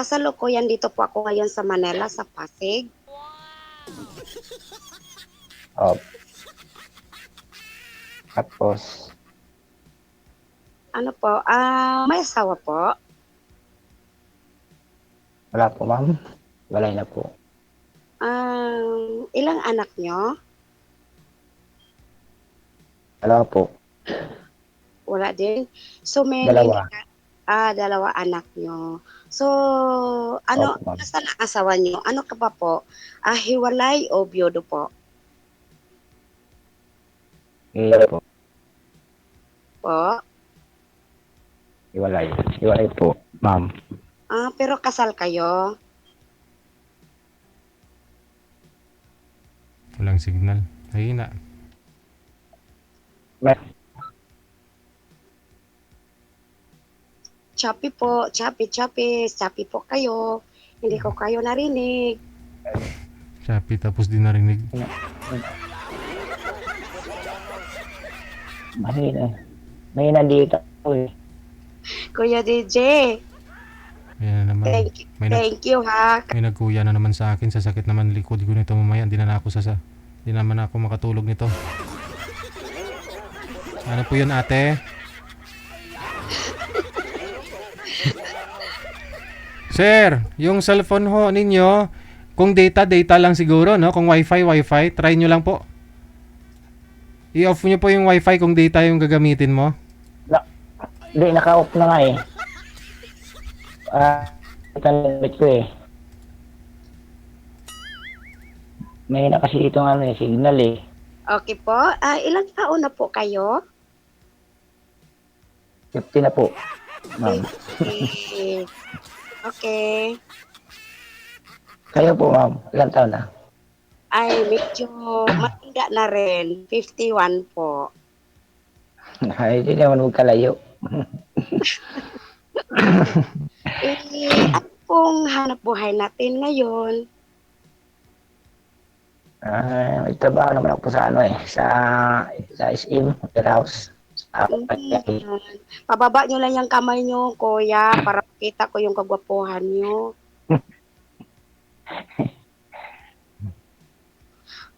kasalukuyan dito po ako ngayon sa Manila, sa Pasig. Oh, tapos, Ano po, may asawa po. wala po, ma'am. Walay na po. Ilang anak nyo? Dalawa po. Wala din. So, may Dalawa. dalawa anak nyo. So, Opo, ano, ma'am. nasaan ang asawa nyo? Ano ka pa po? Hiwalay o biyodo po? Iwalay po. Po? Iwalay. Iwalay po, ma'am. Pero kasal kayo? Walang signal. Hihina. May, Choppy po, choppy po kayo. Hindi ko kayo narinig. Shopee tapos di narinig. mahina. Mahina dito. Eh. Kuya DJ, Ayan na naman. thank you ha. May nagkuya na naman sa akin. Sasakit naman likod ko nito mamaya. Hindi naman ako makatulog nito. Ano po yun, ate? Sir, yung cellphone ho ninyo, kung data lang siguro, no? Kung wifi, try nyo lang po. I-off nyo po yung wifi kung data yung gagamitin mo. Hindi, naka-off na nga eh. Limit ko eh. Mahina kasi itong signal eh. Okay po. Ilang taon na po kayo? 50 na po, ma'am. Okay. Okay. Kayo po, ma'am. Ilan taon na? Ay, medyo matanda na rin. 51 po. Ay, hindi naman huwag kalayo. Ano pong hanap buhay natin ngayon? May trabaho naman ako sa sa SM, warehouse. Pababa nyo lang yung kamay nyo, kuya, para makita ko yung kagwapuhan nyo.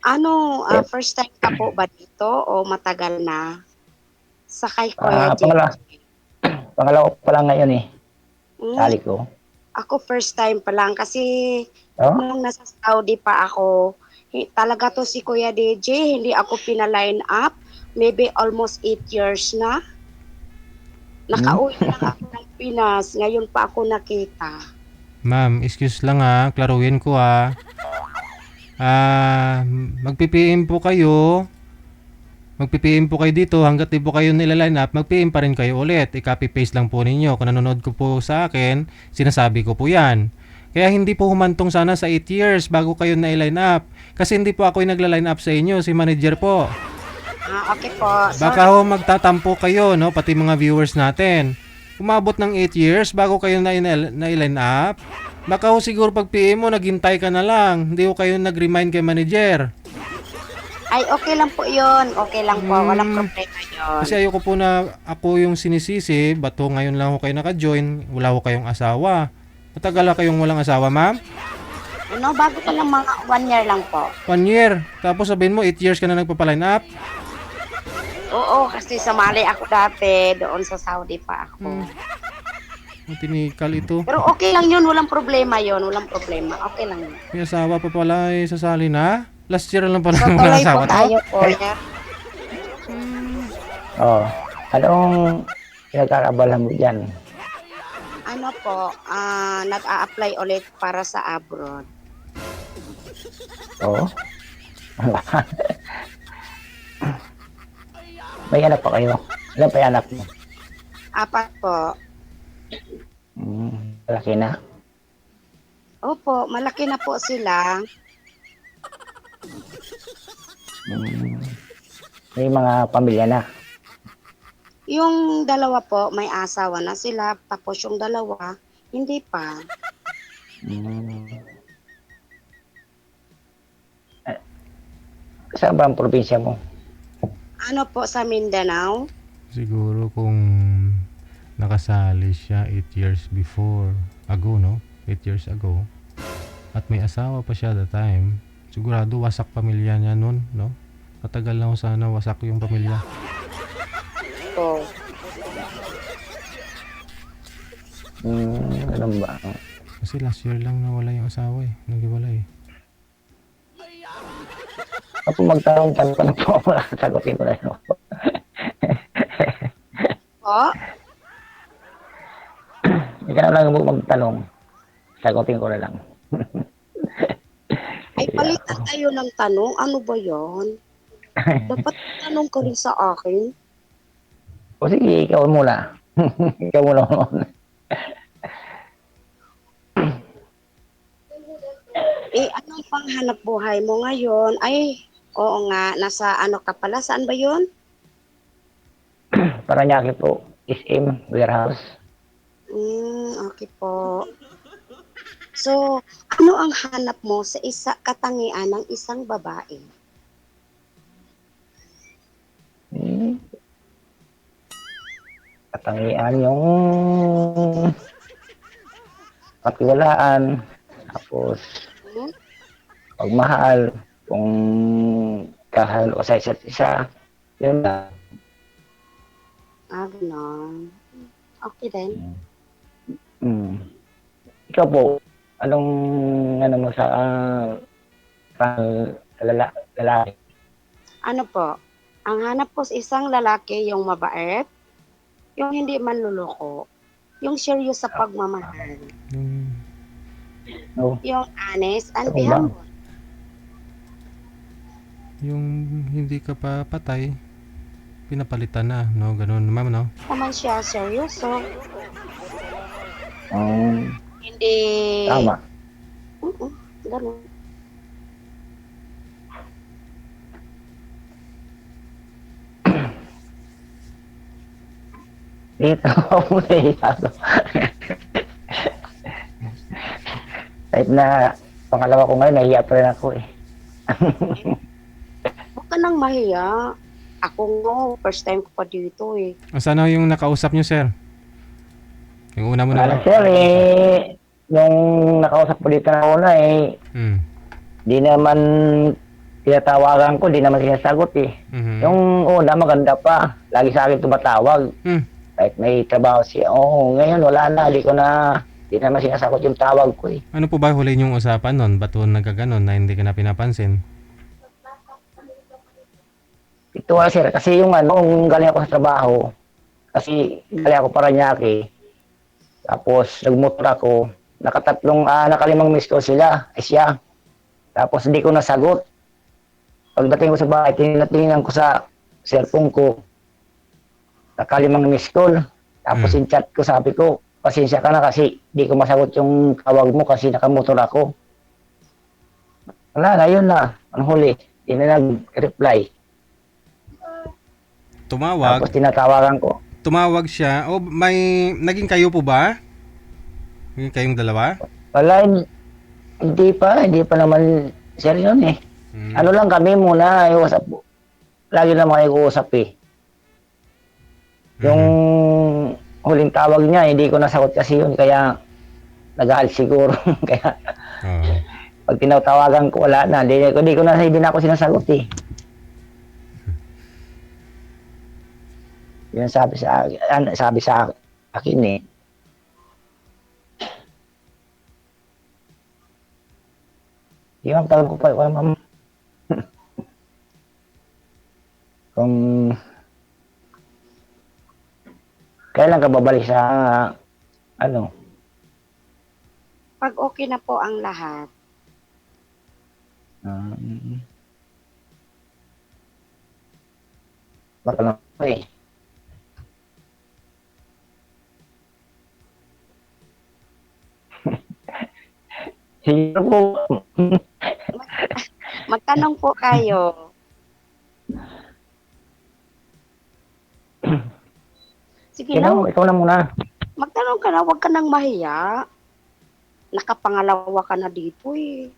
Ano, first time ka po ba dito o matagal na? Sakay Kuya J. Pangalawa pa lang ngayon eh. Sali ko. Ako first time pa lang kasi Oh? nung nasa Saudi pa ako, talaga to si Kuya DJ, hindi ako pina-line up. Maybe almost 8 years na. Nakauwi lang ako ng Pinas. Ngayon pa ako nakita. Ma'am, excuse lang ha. Klaruhin ko ha. Magpi-PM po kayo. Mag-PM po kayo dito hanggat di po kayo nila-line up, mag-PM pa rin kayo ulit. I-copy paste lang po ninyo. Kung nanonood ko po sa akin, sinasabi ko po yan. Kaya hindi po humantong sana sa 8 years bago kayo na-line up. Kasi hindi po ako yung nagla-line up sa inyo, si manager po. Okay po. Baka ho magtatampo kayo, no? Pati mga viewers natin. Umabot ng 8 years bago kayo na-line up. Baka ho siguro pag PM mo, naghintay ka na lang. Hindi ho kayo nag-remind kay manager. Ay, okay lang po yun. Okay lang po. Walang problema yun. Kasi ayoko po na ako yung sinisisi. Ba't ho ngayon lang ho kayo naka-join? Wala ho kayong asawa. Matagal na kayong walang asawa, ma'am? Ano, bago pa lang mga 1 year lang po. 1 year. Tapos sabihin mo, 8 years ka na nagpapaline up. Oo, kasi sumali ako dati. Doon sa Saudi pa ako. Tinikal ito. Pero okay lang yun. Walang problema yun. Walang problema. Okay lang yun. May asawa pa pala eh, sasali na. Last year lang pala So, walang tuloy asawa po to. tayo po. Yeah. Oh. Anong pinagkakabalan mo dyan? Ano po, nag-a-apply ulit para sa abroad. Oo. May anak pa kayo? Ilan pa yung anak mo? 4 po. Malaki na. Opo, malaki na po sila. May mga pamilya na. Yung dalawa po, may asawa na sila. Tapos yung dalawa, hindi pa. Saan ba ang probinsya mo? Ano po, sa Mindanao? Siguro kung nakasali siya 8 years before ago, no? 8 years ago. At may asawa pa siya that time. Sigurado wasak pamilya niya nun, no? Matagal na ho sana wasak yung pamilya. So, Ganun ba? Kasi last year lang nawala yung asawa eh. Naghiwalay. Ako magtanong-tanong pa na po ako, sagutin ko na yun. po, Ikaw na lang magtanong, sagutin ko na lang. ay palitan tayo ng tanong. Ano ba yon? Dapat tanong ka rin sa akin. O sige, ikaw muna. Ikaw muna. Anong panghanap buhay mo ngayon? Ay, oo nga, nasa ano ka pala? Saan ba yun? Paranaque po, SM, warehouse. Okay po. So, ano ang hanap mo sa katangian ng isang babae? Katangian yung patiwalaan, tapos Hmm? pagmahal, kung kahalo sa isa't isa, yun na. Ganon. Okay din. Ikaw po, anong ano mo sa lalaki? Ano po? Ang hanap ko sa isang lalaki, yung mabait, yung hindi manluloko, yung serious sa pagmamahal, No? yung honest and Ako ba? humble. Yung hindi ka pa patay, pinapalitan na, no? Ganun, ma'am, no? Naman siya seryoso, Um, hindi... tama. Ganun. Dito ako nahihilo. Kahit na pangalawa ko ngayon, nahiya pa rin ako eh. Huwag ka nang mahiya. Ako nga, first time ko pa dito eh. Sana yung nakausap niyo, sir? Yung una mo na. Wala sir eh, yung nakausap ko dito na una eh, di naman tinatawagan ko, di naman sinasagot eh. Yung una maganda pa, lagi sa akin tumatawag. Kahit may trabaho siya. Oo, ngayon wala na, di naman sinasagot yung tawag ko eh. Ano po ba huli niyong usapan nun? Ba't po nagkaganon na hindi ka na pinapansin? Ito nga sir, kasi yung kung galing ako sa trabaho, kasi galing ako Paranaque, tapos nagmotor ako, nakalimang miss call sila, siya. Tapos hindi ko nasagot. Pagdating ko sa bahay, tinitingnan ko sa cellphone ko, nakalimang miss call. Tapos in chat ko, sabi ko, pasensya ka na kasi di ko masagot yung tawag mo kasi nakamotor ako. Wala na, yun na. Ang huli, hindi na nag-reply. Tapos tinatawagan ko. Tumawag siya. O may naging kayo po ba? Naging kayong dalawa? Wala, hindi pa naman sir yun eh. Ano lang kami muna, iusap. Lagi naman kayo uusap eh. Yung huling tawag niya, hindi ko nasagot kasi yun, kaya nag-aalis siguro. Kaya pag tinatawagan ko, wala na. Hindi na ako sinasagot eh. Yun sabi sa akin eh. Yung tawag ko pa, ma'am. Kung kailan ka babalik sa Pag okay na po ang lahat, baka lang eh. Sige po. magtanong po kayo. Sige na, Ikaw na muna. magtanong ka na, huwag ka nang mahiya. Nakapangalawa ka na dito eh.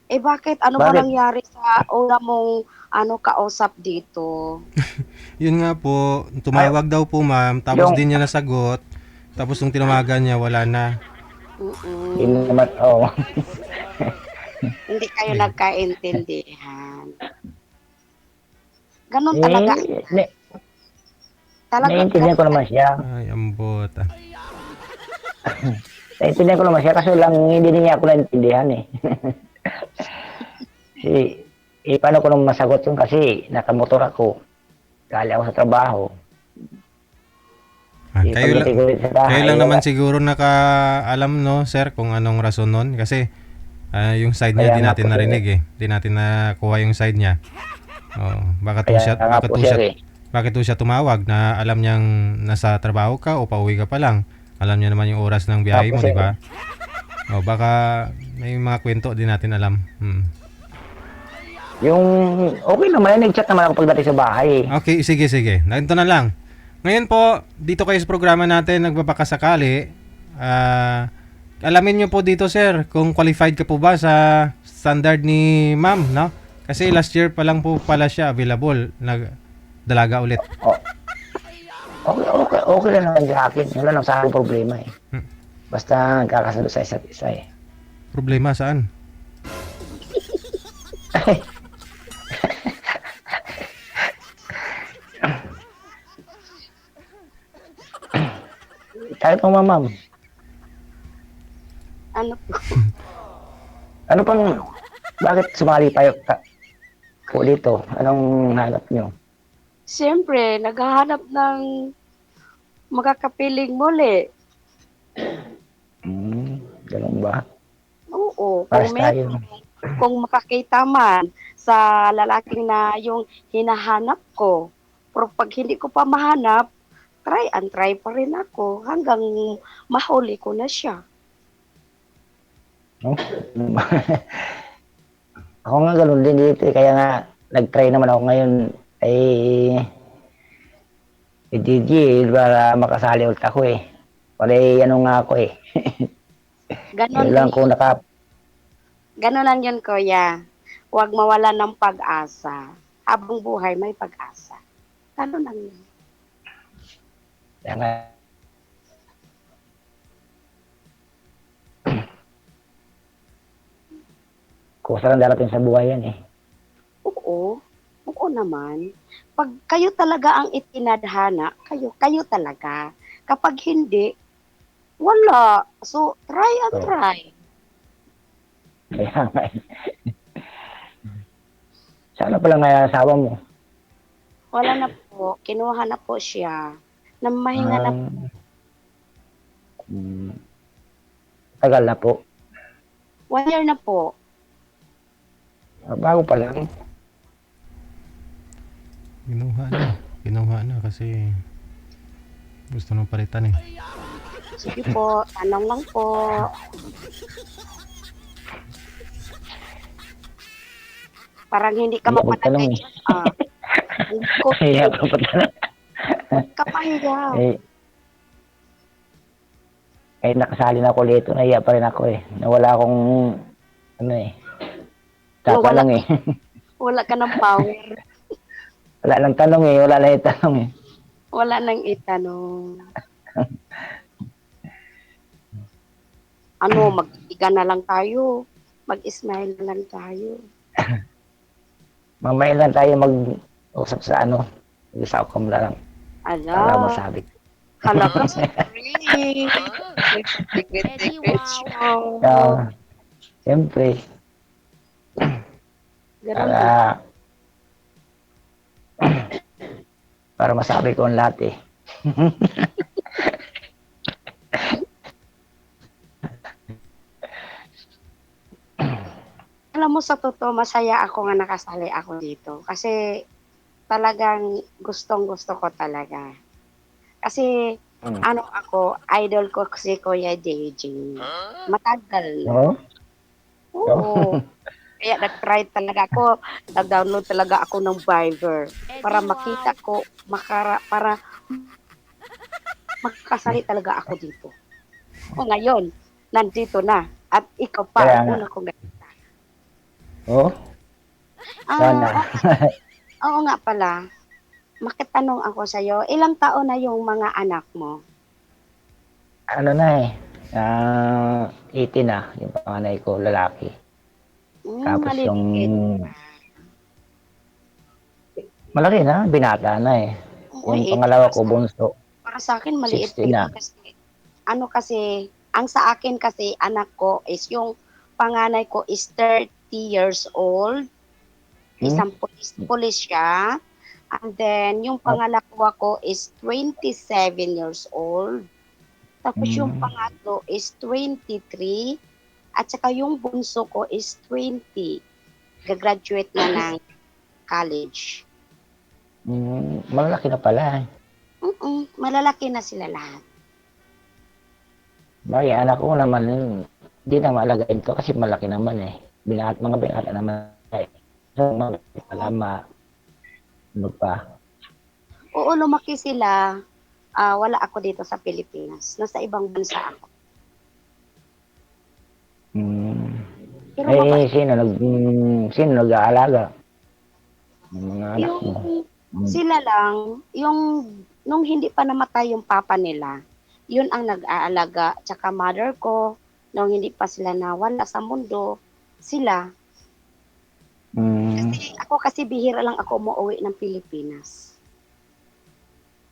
Bakit? Ano ba Bakit? nangyari sa una mong kausap dito? Yun nga po, tumawag daw po ma'am, tapos Yung- din niya nasagot. Tapos nung tinawagan niya, wala na. Mm-mm. Hindi naman, oo. Hindi kayo Eh, nagkaintindihan. Ganun talaga. Eh, Talaga, naiintindihan ko naman siya. Ay, ambot. Naiintindihan ko naman siya kasi lang hindi niya ako naintindihan eh. Paano ko naman masagot yun kasi nakamotor ako. Gali ako sa trabaho. Kayo lang, Pagdating ko sa bahay, kayo lang naman wala. siguro nakaalam, no, sir, kung anong rason nun. Kasi yung side niya, Kaya di nga natin po, sir. narinig eh. Di natin nakuha yung side niya. Oh, Kaya nga po, sir eh. bakit to siya tumawag na alam niyang nasa trabaho ka o pauwi ka pa lang. Alam niya naman yung oras ng biyahe mo, Tapos, di ba? O baka may mga kwento di natin alam. yung okay naman, nag-chat naman ako pagdating sa bahay. Okay, sige. Ganito na lang. Ngayon po, dito kayo sa programa natin, nagbabakasakali. Alamin nyo po dito, sir, kung qualified ka po ba sa standard ni ma'am, no? Kasi last year pa lang po pala siya available. Nagdalaga ulit. Okay lang naman sa akin. Wala nang sa akin problema eh. Hmm. Basta nagkakasunod sa isa't isa eh. Problema saan? Kahit mo, ma'am. ano po, Ano pang, bakit sumali po dito? Anong hanap nyo? siyempre, naghahanap ng makakapiling muli. Ganun ba? Oo, Paras tayo. kung makakita man sa lalaking na yung hinahanap ko. Pero pag hindi ko pa mahanap, try and try pa rin ako hanggang mahuli ko na siya. No? Ako nga ganun din dito eh. Kaya nga, nag-try naman ako ngayon DJ para makasali ulit ako eh. Para ano nga ako eh. Ganon Yun lang din, kung ganon lang yun, kuya. Huwag mawala ng pag-asa. Habang buhay, may pag-asa. Ganon lang yun. kaya nga, kusa lang darating sa buhay yan eh. Oo, oo naman. Pag kayo talaga ang itinadhana, kayo talaga. Kapag hindi, wala. So, try and So, try. kaya nga eh. Sana pala may asawa mo. Wala na po. Kinuha na po siya. Namahinga na po. Tagal na po. 1 year na po. Bago pa lang. Kinuha na kasi gusto nang palitan eh. Sige po, tanong lang po. Parang hindi ka Hindi ako tanong mapanagay. eh. Hindi ko Kaya ako pa tanong. kapahiya. Nakasali na ako dito, nahiya pa rin ako eh. Nawala akong, tapa Wala- lang eh. Wala ka ng power. Wala lang tanong eh, wala lang itanong eh. Wala nang itanong. Ano, mag-iga na lang tayo. Mag-smile na lang tayo. Mamaya lang tayo mag-usap sa sa outcome na lang. Para Ala, masabi. hala ka sa free. Siyempre, Ganun para masabi ko ang lahat eh. Alam mo, sa totoo, masaya ako nga nakasali ako dito. Kasi talagang gustong-gusto ko talaga. Kasi ako, idol ko si Kuya JJ. Matagal na. No? Oo. Kaya nag-try talaga ako. Nag-download talaga ako ng Viber para makita ko, para makasali talaga ako dito. O ngayon, nandito na. At ikaw pa, Kaya ang nga. una kong ganita. Oh, sana. Oo nga pala. Makitanong ako sa'yo, ilang taon na yung mga anak mo? ano na eh, 18 na, yung panganay ko, lalaki. Tapos yung, Maliliit. malaki na, binata na eh. Uy, Yung 18 pangalawa ko, bunso, para sa akin maliit pa 16 na. yun kasi ano kasi, ang sa akin kasi anak ko is yung panganay ko is 30 years old, Hmm? isang pulis siya. And then yung At, pangalawa ko is 27 years old. Tapos yung hmm, pangatlo is 23 at saka yung bunso ko is 20. Gagraduate na ng college. malalaki na pala eh. Malalaki na sila lahat. Bagay, anak ko naman, hindi na maalagain to kasi malaki naman eh. Mga binata naman eh. So, malaki pala, ano pa. Oo, lumaki sila. Wala ako dito sa Pilipinas. Nasa ibang bansa ako. Hmm. Pero mabait. Sino nag-aalaga ng mga anak Yung mo? Hmm. sila lang, yung nung hindi pa namatay yung papa nila, yun ang nag-aalaga. Tsaka mother ko, nung hindi pa sila nawala sa mundo, sila. Hmm. Kasi bihira lang ako umuwi ng Pilipinas.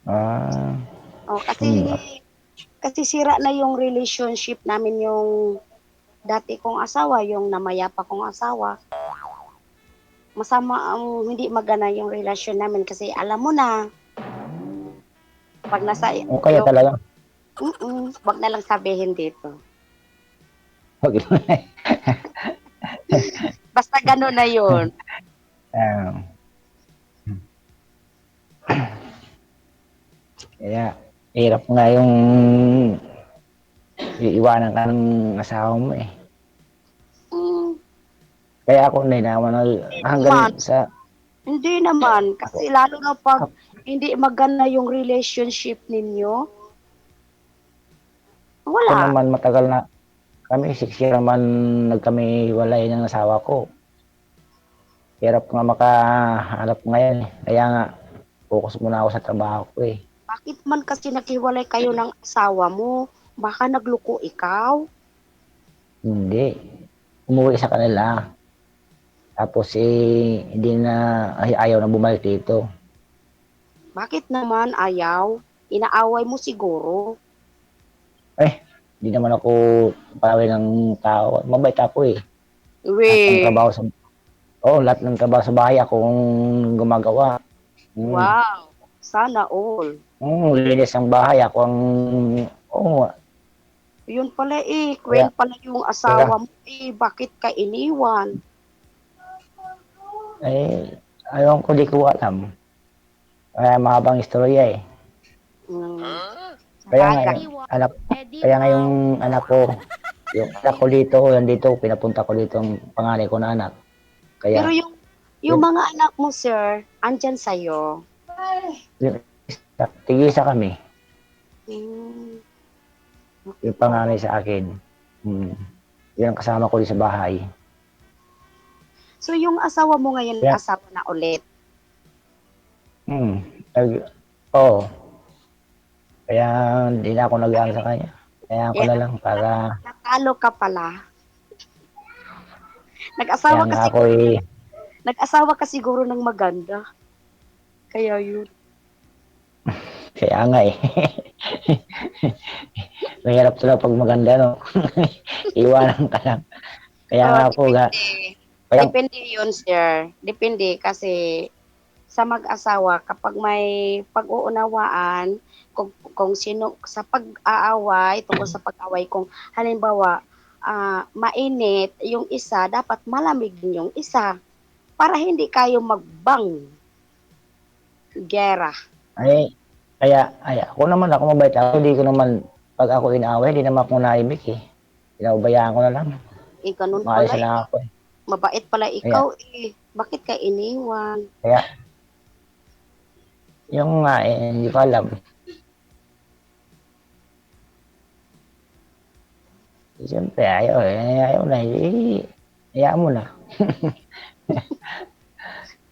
Ah. Oh, Hmm. kasi sira na yung relationship namin yung dati kong asawa, yung namayapa kong asawa. Masama ang hindi magana yung relasyon namin kasi alam mo na, pag nasa O kaya yung, talaga. wag na lang sabihin dito. Wag Basta gano'n na yun. Ah, kaya hirap nga yung iiwanan ka ng asawa mo eh. Mm, Kaya ako ninawa na hanggang naman, sa hindi naman. ako, Kasi lalo na pag ako hindi maganda yung relationship ninyo, ako wala. naman matagal na kami 6 year naman nagkami walay ng asawa ko. Hirap nga makahanap ngayon eh. Kaya nga focus muna ako sa trabaho ko eh. Bakit man kasi naghiwalay kayo ng asawa mo? Baka nagluko ikaw? Hindi. Umuwi sa kanila. Tapos hindi na ayaw na bumalik dito. Bakit naman ayaw? Inaaway mo siguro. Eh, hindi naman ako paway ng tao. Mabait ako eh. Lahat ng We, trabaho sa lahat ng trabaho sa bahay akong gumagawa. Mm. wow. Sana all. Linis ang bahay ako ang oh, Yun pala kaya queen pala yung kaya asawa mo bakit ka iniwan? ayaw ko di ko alam. Kaya mahabang istorya eh. Hmm, Kaya nga sabagay. anak kaya nga yung anak ko dito, yan dito, pinapunta ko dito ang panganay ko na anak. Pero Kaya yung yun, mga anak mo, sir, andyan sa'yo. yun tigisa kami. Hmm, Yung oo. panganay sa akin. Mm. Yan ang kasama ko din sa bahay. So, yung asawa mo ngayon, Kaya, asawa na ulit. mm, nag, oh, kaya hindi na ako nag sa kanya. Kaya ako Eh, na lang para, natalo ka pala. kaya Nag-asawa ka nga ako siguro ng, nag-asawa ka siguro ng maganda. Kaya yun. kaya nga eh. Mahirap talaga pag maganda, no? Iwanan ka lang. Kaya Oh, nga ako, depende. kaya, Depende yun, sir. Depende kasi sa mag-asawa kapag may pag-uunawaan kung sino sa pag-aaway tungkol sa pag-away kung halimbawa mainit yung isa dapat malamig din yung isa para hindi kayo magbang gera. ako naman, ako mabait ako, di ko naman, pag ako inaaway, di naman ako naimik eh. Pinabayaan ko na lang. Ganun Maalis pala na lang ako eh. mabait pala Kaya, ikaw bakit ka iniwan. kaya, yung nga eh, hindi ko alam. Siyempre, ayaw na hayaan mo na.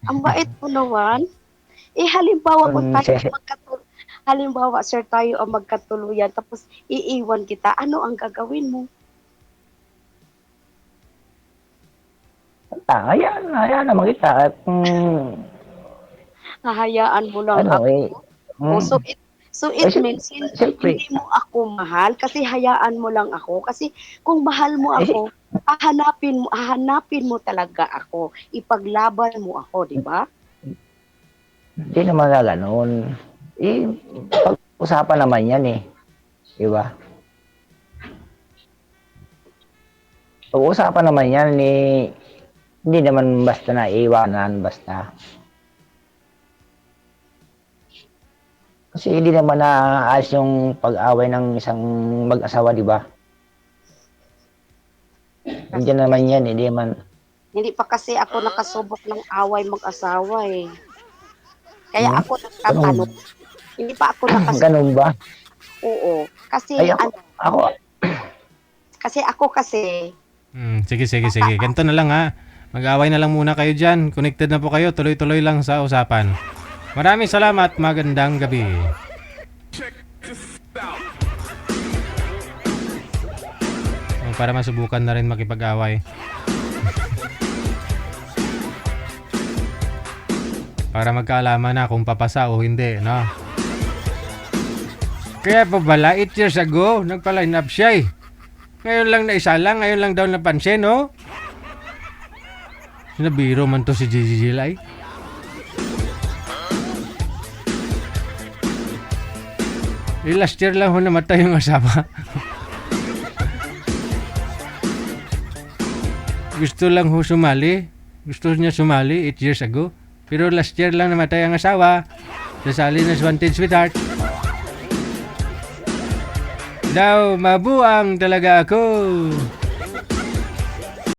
Ang bait mo naman. Halimbawa kung tayo Kung, magkatulad halimbawa, sir, tayo ang magkatuluyan, tapos iiwan kita, ano ang gagawin mo? Hayaan naman kita at Hahayaan mo lang ano ako. eh, Oh, mm, so it eh, means siyempre, hindi mo ako mahal kasi hayaan mo lang ako. Kasi kung mahal mo eh, ako, hahanapin mo talaga ako. Ipaglaban mo ako, di ba? hindi naman na gano'n. Eh, pag-usapan naman yan eh. Di ba? Pag-usapan naman yan eh, hindi naman basta na iwanan, basta. Kasi hindi naman naayos yung pag-away ng isang mag-asawa, di ba? Hindi naman yan, hindi naman. Hindi pa kasi ako nakasubok ng away mag-asawa eh. Kaya Hmm? ako nagtatanong. Hindi pa ako nakasubok. Ganun ba? Oo. Kasi Ay, ako, ako kasi Sige. Ganito na lang ha. Mag-away na lang muna kayo dyan. Connected na po kayo. Tuloy-tuloy lang sa usapan. Maraming salamat. Magandang gabi. Para masubukan na rin makipag-away. Para magkaalaman na kung papasa o hindi, no? Kaya pa bala, 8 years ago, nagpa-line up siya eh. Ngayon lang naisalang, ngayon lang daw napansin, no? Sinabiro man to si Gigi Gilay. Last year lang ho namatay yung asawa. Gusto lang ho sumali. Gusto niya sumali 8 years ago. Pero last year lang namatay ang asawa. Nasali na sa Wanted Sweetheart. Daw, mabuang talaga ako.